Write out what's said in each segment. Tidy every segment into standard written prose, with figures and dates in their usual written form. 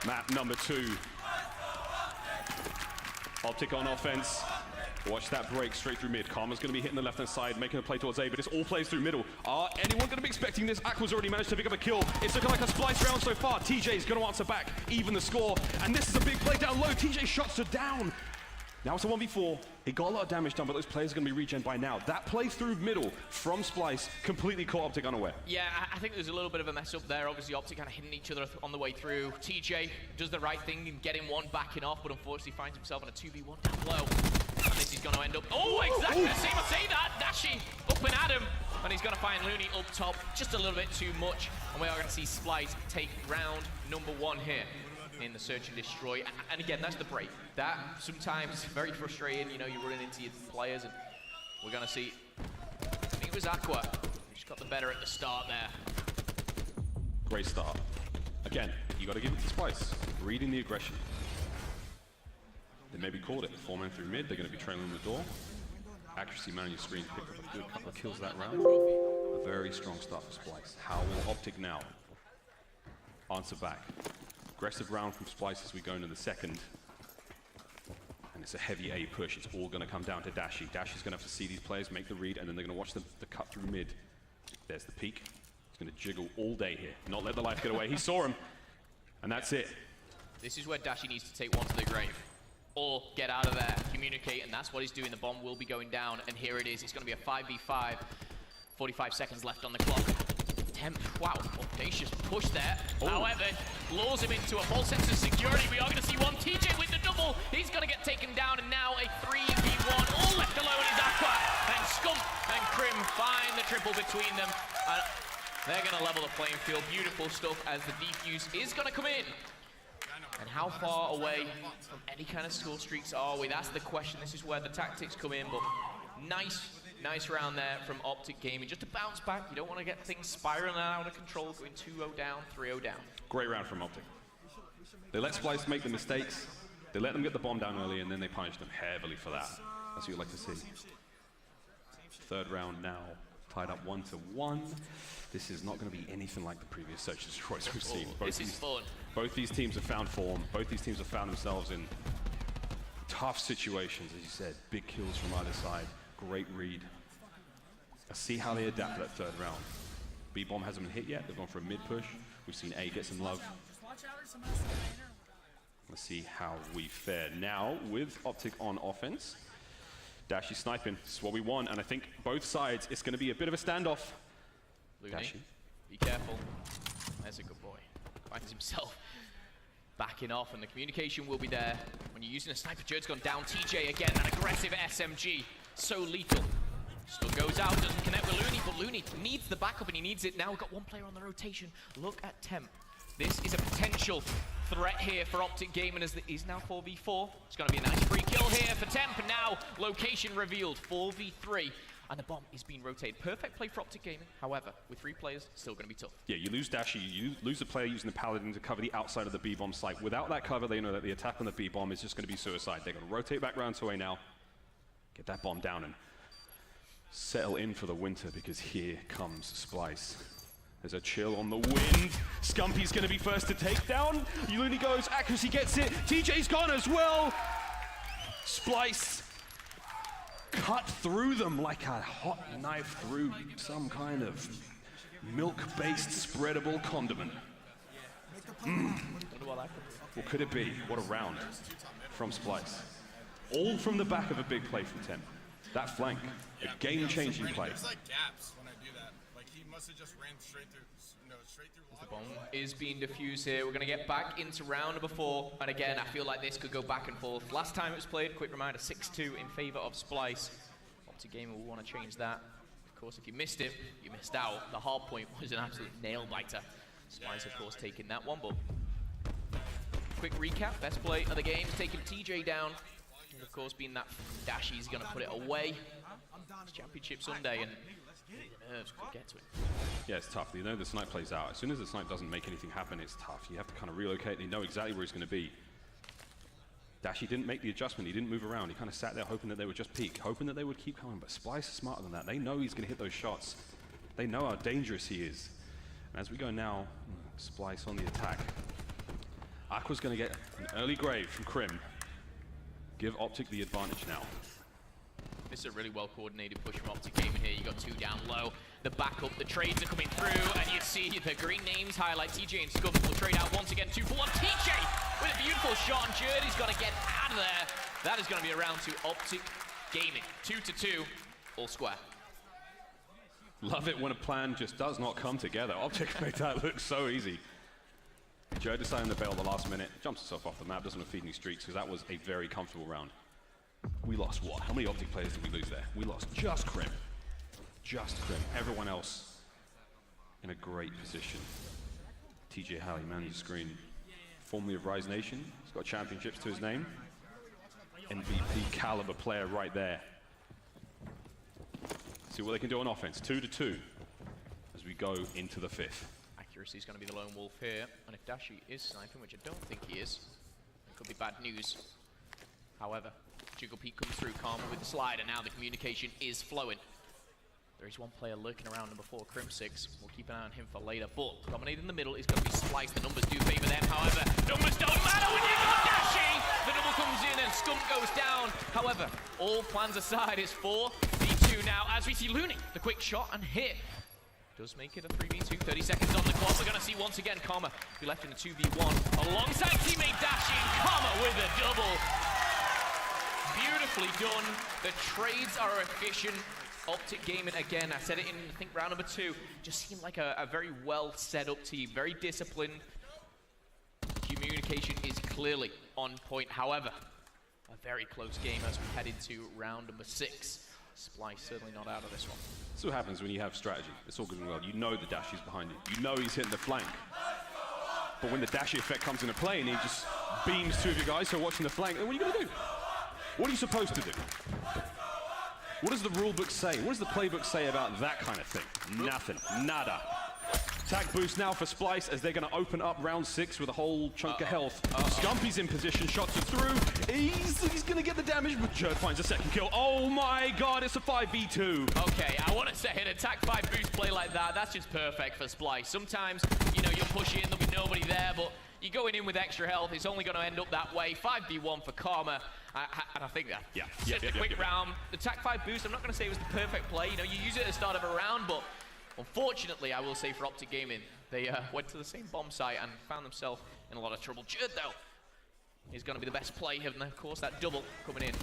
Map number 2. Optic on offense. Watch that break straight through mid. Karma's going to be hitting the left-hand side, making a play towards A, but it's all plays through middle. Are anyone going to be expecting this? Aqua's already managed to pick up a kill. It's looking like a Splyce round so far. TJ's going to answer back, even the score. And this is a big play down low. TJ shots her down. Now it's a 1v4. He got a lot of damage done, but those players are going to be regen by now. That play through middle from Splyce completely caught Optic unaware. Yeah, I think there's a little bit of a mess up there. Obviously, Optic kind of hitting each other on the way through. TJ does the right thing in getting one backing off, but unfortunately finds himself in a 2v1 down low. And this is going to end up... Oh, exactly the same. I say that. Dashi up and at him. And he's going to find Looney up top just a little bit too much. And we are going to see Splyce take round number 1 here in the search and destroy. And again, that's the break. That sometimes very frustrating. You know, you're running into your players, and we're going to see... I think it was Aqua. Just got the better at the start there. Great start. Again, you got to give it to Splyce. Reading the aggression. They maybe called it. 4-man through mid. They're going to be trailing the door. Accuracy man on your screen picked up a good couple of kills that round. A very strong start for Splyce. How will Optic now answer back? Aggressive round from Splyce as we go into the second. And it's a heavy A push. It's all going to come down to Dashi. Dashi's going to have to see these players, make the read, and then they're going to watch the cut through mid. There's the peek. He's going to jiggle all day here. Not let the life get away. He saw him. And that's it. This is where Dashi needs to take one to the grave. Or get out of there, communicate, and that's what he's doing. The bomb will be going down, and here it is. It's going to be a 5v5. 45 seconds left on the clock. Temp, wow, audacious push there. However, lures him into a false sense of security. We are going to see one TJ with the double. He's going to get taken down, and now a 3v1. All left alone is Aqua. And Scump and Krim find the triple between them. They're going to level the playing field. Beautiful stuff as the defuse is going to come in. And how far away from any kind of score streaks are we? That's the question. This is where the tactics come in, but nice round there from Optic Gaming. Just to bounce back, you don't want to get things spiraling out of control, going 2-0 down, 3-0 down. Great round from Optic. They let Splyce make the mistakes, they let them get the bomb down early, and then they punish them heavily for that. That's what you'd like to see. Third round now, tied up 1-1. This is not going to be anything like the previous search and destroys we've seen. This is fun. Both these teams have found form. Both these teams have found themselves in tough situations, as you said. Big kills from either side. Great read. Let's see how they adapt to that third round. B-bomb hasn't been hit yet. They've gone for a mid-push. We've seen A get some love. Let's see how we fare now with Optic on offense. Dashi sniping. This is what we want. And I think both sides, it's going to be a bit of a standoff. Looney, Dashi. Be careful. There's a good boy. Finds himself backing off, and the communication will be there. When you're using a sniper, Jerd's gone down. TJ again, an aggressive SMG. So lethal. Still goes out, doesn't connect with Looney, but Looney needs the backup, and he needs it now. We've got one player on the rotation. Look at Temp. This is a potential threat here for Optic Gaming, as it is now 4v4. It's going to be a nice free kill here for Temp, and now location revealed, 4v3. And the bomb is being rotated. Perfect play for Optic Gaming. However, with 3 players, still going to be tough. Yeah, you lose Dashi, you lose the player using the Paladin to cover the outside of the B-bomb site. Without that cover, they know that the attack on the B-bomb is just going to be suicide. They're going to rotate back round to A now, get that bomb down, and settle in for the winter, because here comes Splyce. There's a chill on the wind. Scumpy's going to be first to take down. Looney goes, accuracy gets it. TJ's gone as well. Splyce cut through them like a hot knife through some kind of milk-based spreadable condiment. What could it be? What a round from Splyce. All from the back of a big play from Temp. That flank, a game-changing play. There's like gaps when I do that. Like he must have just ran straight through, The bomb is being diffused here. We're going to get back into round number 4. And again, I feel like this could go back and forth. Last time it was played, quick reminder, 6-2 in favor of Splyce. Optic Gaming will want to change that. Of course, if you missed it, you missed out. The hard point was an absolute nail-biter. Splyce, of course, taking that one, but quick recap. Best play of the game, taking TJ down. And of course, being that Dashi's going to put it away. It's Championship Sunday, and the nerves could get to it. Yeah, it's tough. You know the snipe plays out. As soon as the snipe doesn't make anything happen, it's tough. You have to kind of relocate. They know exactly where he's going to be. Dashi didn't make the adjustment. He didn't move around. He kind of sat there hoping that they would just peek, hoping that they would keep coming. But Splyce is smarter than that. They know he's going to hit those shots. They know how dangerous he is. And as we go now, Splyce on the attack. Aqua's going to get an early grave from Crim. Give Optic the advantage now. This is a really well-coordinated push from Optic Gaming here. You got 2 down low. The backup, the trades are coming through, and you see the green names highlight. TJ and Scum will trade out once again. 2 for 1. TJ with a beautiful shot, and Journey's got to get out of there. That is going to be a round to Optic Gaming. 2-2, all square. Love it when a plan just does not come together. Optic made that look so easy. Joe deciding to bail at the last minute, jumps himself off the map, doesn't want to feed any streaks, because that was a very comfortable round. We lost what? How many Optic players did we lose there? We lost just Crim. Just Crim. Everyone else in a great position. TJ Halley, man, your screen. Formerly of Rise Nation. He's got championships to his name. MVP caliber player right there. See what they can do on offense. 2-2 as we go into the 5th. Accuracy is going to be the lone wolf here, and if Dashi is sniping, which I don't think he is, it could be bad news. However, Jiggle Pete comes through, Karma with the slide, and now the communication is flowing. There is one player lurking around number 4, Crim6. We'll keep an eye on him for later, but dominating in the middle is going to be Splyce. The numbers do favor them, however, numbers don't matter when you got Dashi! The double comes in and Scum goes down. However, all plans aside, it's 4v2 now as we see Looney, the quick shot and hit. Does make it a 3v2, 30 seconds on the clock. We're going to see once again Karma be left in a 2v1 alongside teammate Dashi, and Karma with a double. Beautifully done. The trades are efficient. Optic Gaming again, I said it in, I think, round number 2, just seemed like a very well set up team, very disciplined. Communication is clearly on point. However, a very close game as we head into round number 6. Splyce certainly not out of this one. That's what happens when you have strategy. It's all good and well. You know the dash is behind you. You know he's hitting the flank. But when the dash effect comes into play and he just beams 2 of your guys who are watching the flank, then what are you going to do? What are you supposed to do? What does the rule book say? What does the playbook say about that kind of thing? Nothing. Nada. Attack boost now for Splyce as they're going to open up round 6 with a whole chunk of health. Scumpy's in position, shots are through. He's going to get the damage, but Jerd finds a second kill. Oh my god, it's a 5v2. Okay, I want to say an attack 5 boost play like that, that's just perfect for Splyce. Sometimes, you know, you'll push in, there'll be nobody there, but you're going in with extra health, it's only going to end up that way. 5v1 for Karma, and I think that just a quick round. The attack 5 boost, I'm not going to say it was the perfect play. You know, you use it at the start of a round, but unfortunately, I will say for Optic Gaming, they went to the same bomb site and found themselves in a lot of trouble. Jerd, though, is going to be the best play, and of course that double coming in.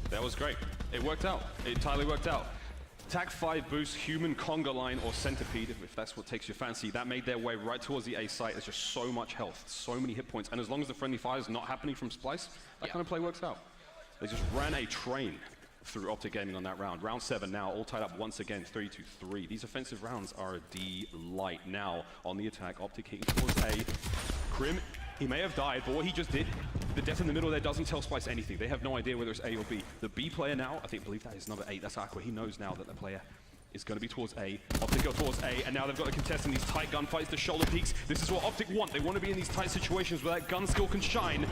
That was great. It worked out. It entirely worked out. Attack 5 boost, human conga line or centipede, if that's what takes your fancy. That made their way right towards the A site. There's just so much health, so many hit points. And as long as the friendly fire is not happening from Splyce, that kind of play works out. They just ran a train through Optic Gaming on that round. Round 7 now, all tied up once again, 3-3. These offensive rounds are a delight. Now, on the attack, Optic hitting towards A. Crim, he may have died, but what he just did, the death in the middle there doesn't tell Splyce anything. They have no idea whether it's A or B. The B player now, I believe that is number 8, that's Aqua. He knows now that the player is going to be towards A. Optic go towards A, and now they've got to contest in these tight gunfights, the shoulder peaks. This is what Optic want. They want to be in these tight situations where that gun skill can shine.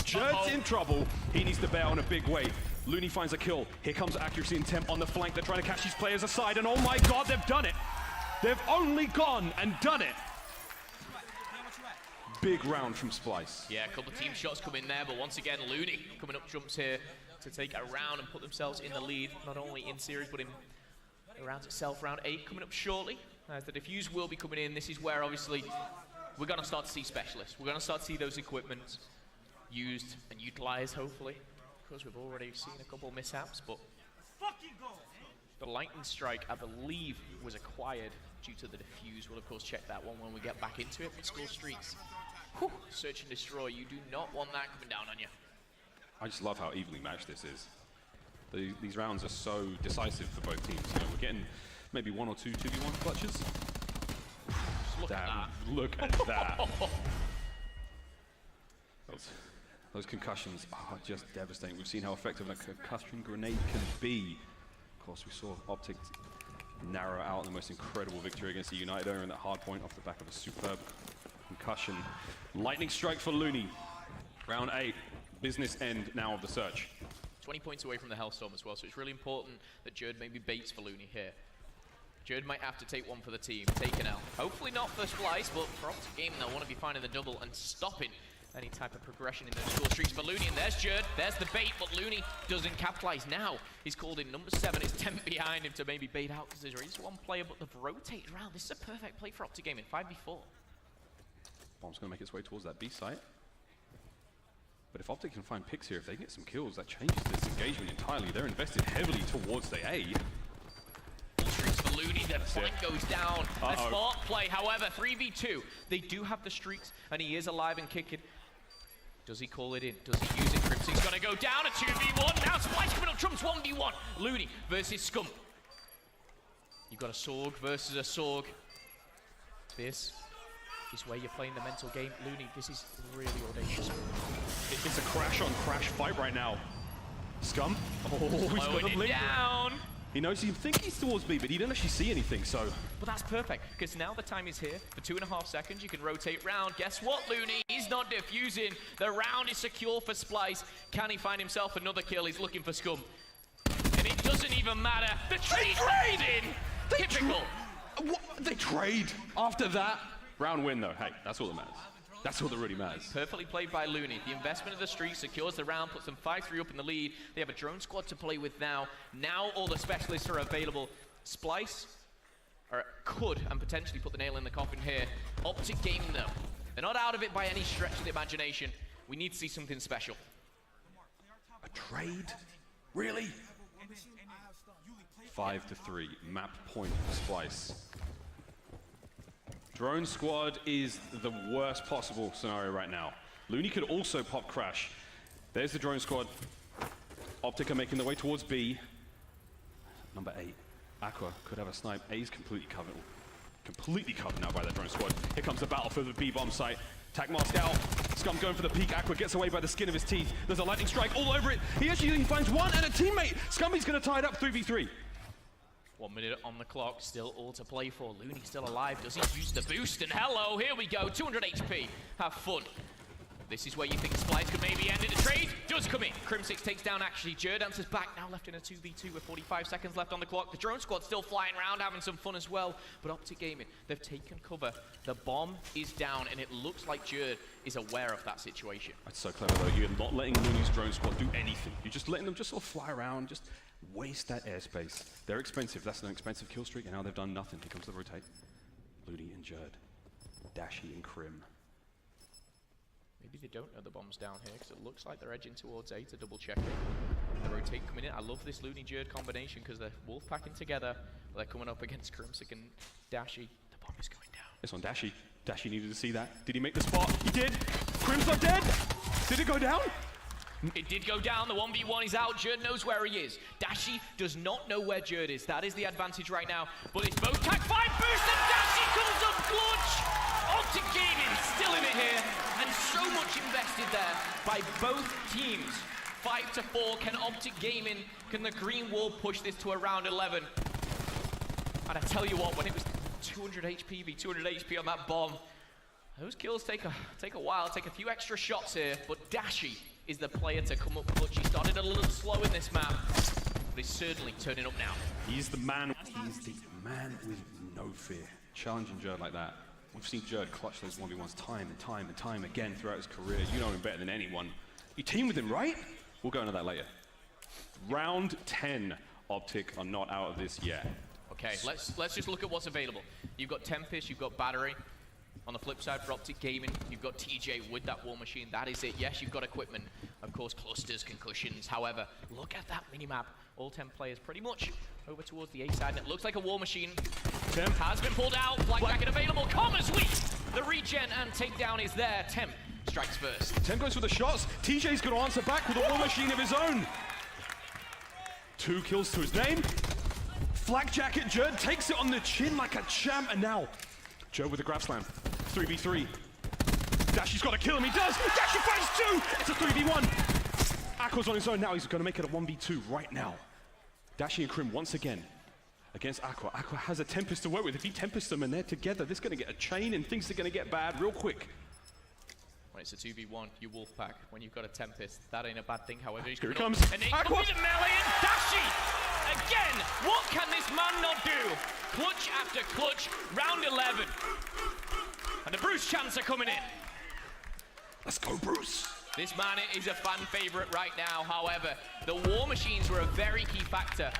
Jerd's in trouble. He needs to bail in a big way. Looney finds a kill. Here comes accuracy and temp on the flank. They're trying to catch these players aside, and oh my god, they've done it. They've only gone and done it. Big round from Splyce. Yeah, a couple of team shots come in there, but once again, Looney coming up jumps here to take a round and put themselves in the lead, not only in series, but in the round itself. Round 8 coming up shortly. As the defuse will be coming in, this is where obviously we're going to start to see specialists. We're going to start to see those equipments used and utilized, hopefully. Because we've already seen a couple mishaps, but the lightning strike, I believe, was acquired due to the defuse. We'll of course check that one when we get back into it. But Skull Streets, whew, search and destroy. You do not want that coming down on you. I just love how evenly matched this is. These rounds are so decisive for both teams. You know, we're getting maybe 1 or 2 2v1 clutches. Look at that. Look at that. Those concussions are just devastating. We've seen how effective a concussion grenade can be. Of course, we saw Optic narrow out the most incredible victory against the United owner in that hard point off the back of a superb concussion. Lightning strike for Looney. Round 8, business end now of the search. 20 points away from the Hellstorm as well, so it's really important that Jerd maybe baits for Looney here. Jerd might have to take one for the team. Take an L. Hopefully not for Splyce, but for Optic Gaming, they'll want to be finding the double and stopping any type of progression in those score streaks for Looney. And there's Jerd. There's the bait, but Looney doesn't capitalize now. He's called in number 7. It's 10 behind him to maybe bait out because there's just one player, but they've rotated around. This is a perfect play for Optic Gaming. 5v4. Bomb's going to make its way towards that B site. But if Optic can find picks here, if they can get some kills, that changes this engagement entirely. They're invested heavily towards the A. Streaks for Looney, the flank goes down. A smart play, however, 3v2. They do have the streaks, and he is alive and kicking. Does he call it in? Does he use it? Crimson's gonna go down, a 2v1. Now Splyce coming up, Trump's 1v1. Looney versus Scum. You've got a Sorg versus a Sorg. This is where you're playing the mental game. Looney, this is really audacious. It's a crash on crash fight right now. Scum. Oh, he's got the blink down. He knows he thinks he's towards B, but he didn't actually see anything, so. But that's perfect, because now the time is here. For 2.5 seconds, you can rotate round. Guess what, Looney? He's not defusing. The round is secure for Splyce. Can he find himself another kill? He's looking for Scum. And it doesn't even matter. The trade! Typical. They trade after that. Round win, though. Hey, that's all that matters. That's all that really matters. Perfectly played by Looney. The investment of the streak secures the round, puts them 5-3 up in the lead. They have a drone squad to play with now. Now all the specialists are available. Splyce could and potentially put the nail in the coffin here. Optic Gaming, though. They're not out of it by any stretch of the imagination. We need to see something special. A trade? Really? 5-3. Map point for Splyce. Drone squad is the worst possible scenario right now. Looney could also pop crash. There's the drone squad. Optic are making their way towards B. Number 8. Aqua could have a snipe. A's completely covered now by that drone squad. Here comes the battle for the B bomb site. Tac mask out. Scum going for the peak. Aqua gets away by the skin of his teeth. There's a lightning strike all over it. He actually finds one and a teammate. Scummy's gonna tie it up 3v3. 1 minute on the clock, still all to play for. Looney still alive. Does he use the boost? And hello, here we go. 200 HP. Have fun. This is where you think Splyce could maybe end it. The trade does come in. Crim6 takes down actually. Jerd answers back. Now left in a 2v2 with 45 seconds left on the clock. The drone squad still flying around, having some fun as well. But Optic Gaming, they've taken cover. The bomb is down, and it looks like Jerd is aware of that situation. That's so clever, though. You're not letting Looney's drone squad do anything. You're just letting them just sort of fly around, just waste that airspace. They're expensive. That's an expensive kill streak, and now they've done nothing. Here comes the rotate. Looney and Jerd. Dashy and Crim. Maybe they don't know the bomb's down here, because it looks like they're edging towards A to double check it. The rotate coming in. I love this Looney Jerd combination, because they're wolf packing together. But they're coming up against Crimsic and Dashy. The bomb is going down. It's on Dashy. Dashy needed to see that. Did he make the spot? He did. Crim's not dead. Did it go down? It did go down. The 1v1 is out. Jerd knows where he is. Dashy does not know where Jerd is. That is the advantage right now. But it's both tag 5 boost, and Dashy comes up clutch. Optic Gaming still in it here, and so much invested there by both teams. 5-4. Can Optic Gaming, can the green wall push this to a round 11? And I tell you what, when it was 200 HP v 200 HP on that bomb, those kills take a while, take a few extra shots here. But Dashy is the player to come up clutch. He started a little slow in this map, but he's certainly turning up now. He's the man. He's the man with no fear. Challenging Jerd like that. We've seen Jerd clutch those 1v1s time and time and time again throughout his career. You know him better than anyone. You team with him, right? We'll go into that later. Round 10. Optic are not out of this yet. Okay, let's just look at what's available. You've got Tempest, you've got Battery. On the flip side for Optic Gaming, you've got TJ with that War Machine. That is it. Yes, you've got equipment. Of course, clusters, concussions. However, look at that minimap. All 10 players pretty much over towards the A side. And it looks like a War Machine. Temp has been pulled out. Flag jacket available. Commas weak. The regen and takedown is there. Temp strikes first. Temp goes for the shots. TJ's going to answer back with a War Machine of his own. 2 kills to his name. Flak jacket. Jerd takes it on the chin like a champ. And now, Jerd with a grab slam. 3v3. Dashy's got to kill him. He does. Dashy finds 2. It's a 3v1. Aqua's on his own now. He's going to make it a 1v2 right now. Dashy and Crim once again against Aqua. Aqua has a Tempest to work with. If he Tempests them and they're together, this is going to get a chain and things are going to get bad real quick. When it's a 2v1, you wolf pack. When you've got a Tempest, that ain't a bad thing. However, he's Here he comes. And Aqua! Melee and Dashy! Again, what can this man not do? Clutch after clutch, round 11. And the Bruce chants are coming in. Let's go, Bruce. This man is a fan favorite right now. However, the war machines were a very key factor.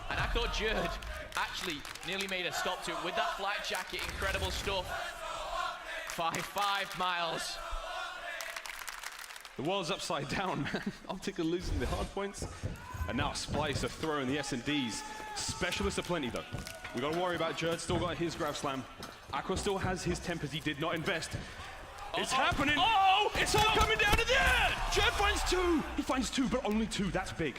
And I thought Jerd actually nearly made a stop to it with that flight jacket. Incredible stuff. 5-5 miles. The world's upside down, man. Optic are losing the hard points. And now Splyce are throwing the S&Ds. Specialists are plenty, though. We got to worry about Jerd. Still got his grab slam. Aqua still has his tempers. He did not invest. It's happening. Oh! It's all coming down to the end. Jerd finds two. He finds two, but only two. That's big.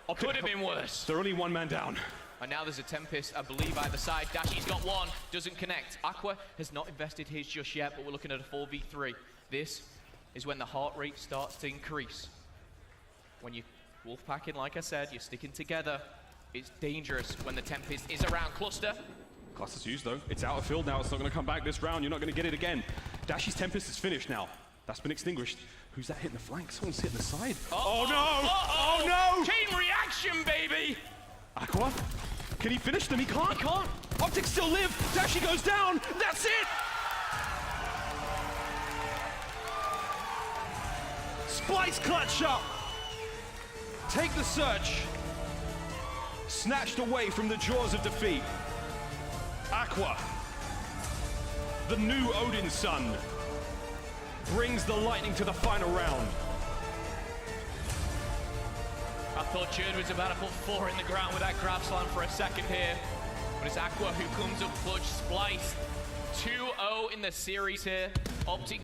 Optic Could have been worse. They're only one man down. And now there's a Tempest, I believe, either side. Dashy's got one, doesn't connect. Aqua has not invested his just yet, but we're looking at a 4v3. This is when the heart rate starts to increase. When you're wolfpacking, like I said, you're sticking together. It's dangerous when the Tempest is around cluster. Cluster's used, though. It's out of field now. It's not going to come back this round. You're not going to get it again. Dashy's Tempest is finished now. That's been extinguished. Who's that hitting the flank? Someone's hitting the side. Oh, no! Oh, no! Chain reaction, baby! Aqua? Can he finish them? He can't. He can't. Optic still live. Dashy goes down. That's it! Splyce clutch up. Take the search. Snatched away from the jaws of defeat. Aqua, the new Odin's son, brings the lightning to the final round. I thought Jerd was about to put 4 in the ground with that grab slam for a second here. But it's Aqua who comes up clutch. Splyce 2-0 in the series here. Optic